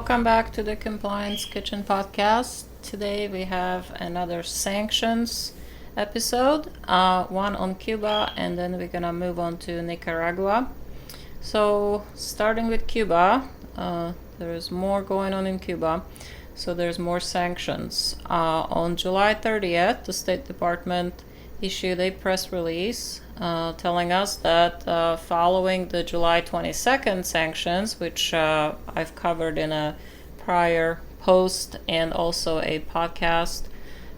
Welcome back to the Compliance Kitchen podcast. Today we have another sanctions episode, one on Cuba, and then we're gonna move on to Nicaragua. So starting with Cuba, there is more going on in Cuba, so there's more sanctions. On July 30th, the State Department issued a press release telling us that following the July 22nd sanctions, which I've covered in a prior post and also a podcast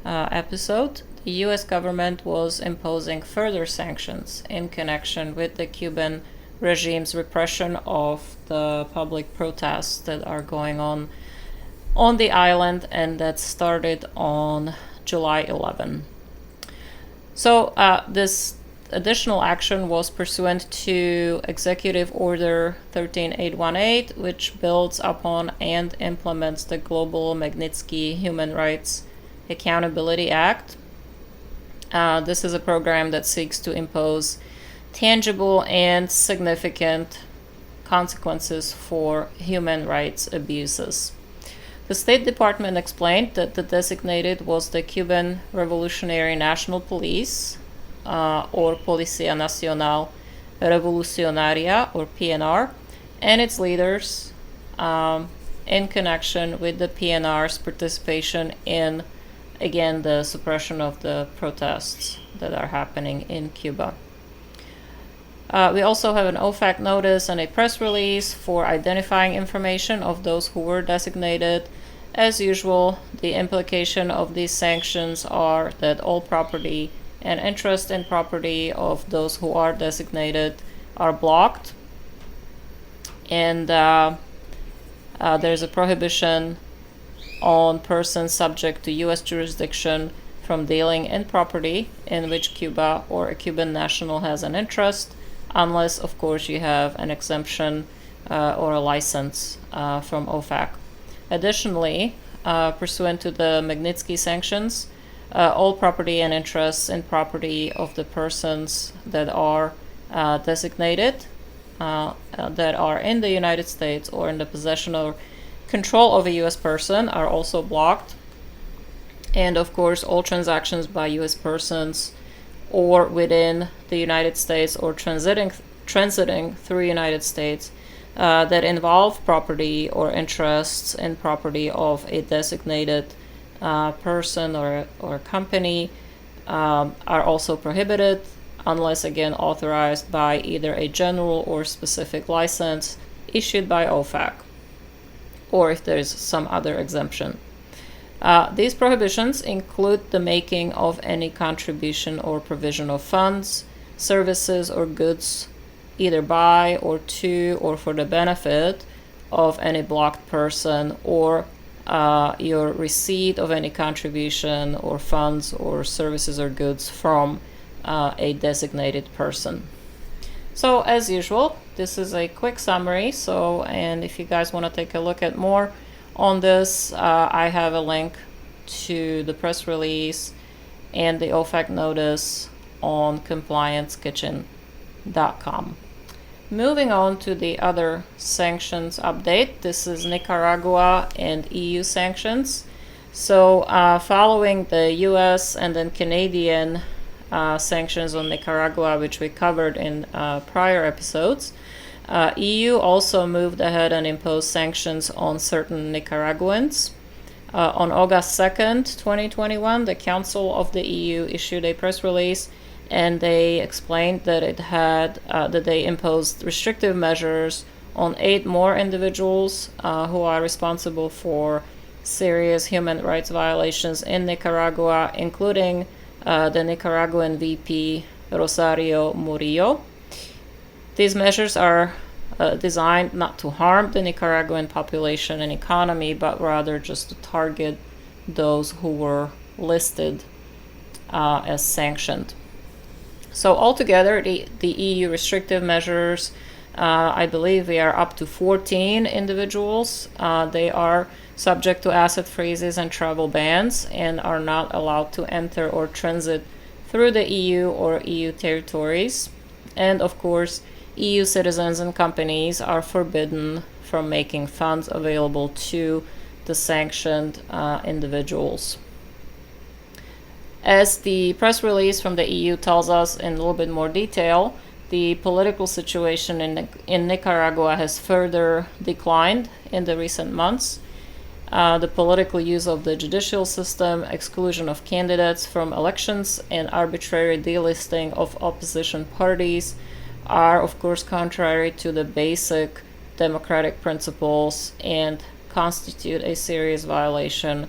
episode, the U.S. government was imposing further sanctions in connection with the Cuban regime's repression of the public protests that are going on the island and that started on July 11. So this additional action was pursuant to Executive Order 13818, which builds upon and implements the Global Magnitsky Human Rights Accountability Act. This is a program that seeks to impose tangible and significant consequences for human rights abuses. The State Department explained that the designated was the Cuban Revolutionary National Police, or Policía Nacional Revolucionaria, or PNR, and its leaders in connection with the PNR's participation in, again, the suppression of the protests that are happening in Cuba. We also have an OFAC notice and a press release for identifying information of those who were designated. As usual, the implication of these sanctions are that all property and interest in property of those who are designated are blocked. And there's a prohibition on persons subject to U.S. jurisdiction from dealing in property in which Cuba or a Cuban national has an interest, unless, of course, you have an exemption or a license from OFAC. Additionally, pursuant to the Magnitsky sanctions, all property and interests in property of the persons that are designated, that are in the United States or in the possession or control of a U.S. person are also blocked. And, of course, all transactions by U.S. persons or within the United States or transiting through the United States that involve property or interests in property of a designated person or company are also prohibited unless, again, authorized by either a general or specific license issued by OFAC, or if there is some other exemption. These prohibitions include the making of any contribution or provision of funds, services, or goods either by or to or for the benefit of any blocked person, or your receipt of any contribution or funds or services or goods from a designated person. So as usual, this is a quick summary. And if you guys want to take a look at more on this, I have a link to the press release and the OFAC notice on compliancekitchen.com. Moving on to the other sanctions update. This is Nicaragua and EU sanctions. So following the US and then Canadian sanctions on Nicaragua, which we covered in prior episodes, EU also moved ahead and imposed sanctions on certain Nicaraguans. On August 2nd, 2021, the Council of the EU issued a press release, and they explained that that they imposed restrictive measures on 8 more individuals who are responsible for serious human rights violations in Nicaragua, including the Nicaraguan VP Rosario Murillo. These measures are designed not to harm the Nicaraguan population and economy, but rather just to target those who were listed as sanctioned. So altogether, the EU restrictive measures, I believe we are up to 14 individuals. They are subject to asset freezes and travel bans and are not allowed to enter or transit through the EU or EU territories. And of course, EU citizens and companies are forbidden from making funds available to the sanctioned individuals. As the press release from the EU tells us in a little bit more detail, the political situation in Nicaragua has further declined in the recent months. The political use of the judicial system, exclusion of candidates from elections, and arbitrary delisting of opposition parties are, of course, contrary to the basic democratic principles and constitute a serious violation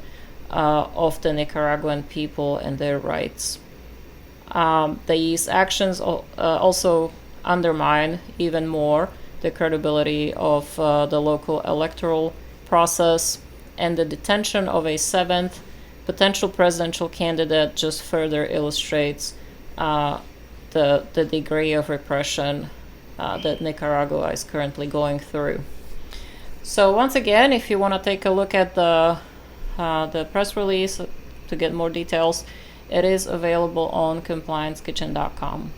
of the Nicaraguan people and their rights. These actions also undermine even more the credibility of the local electoral process, and the detention of a seventh potential presidential candidate just further illustrates the degree of repression that Nicaragua is currently going through. So once again, if you want to take a look at the press release to get more details, it is available on compliancekitchen.com.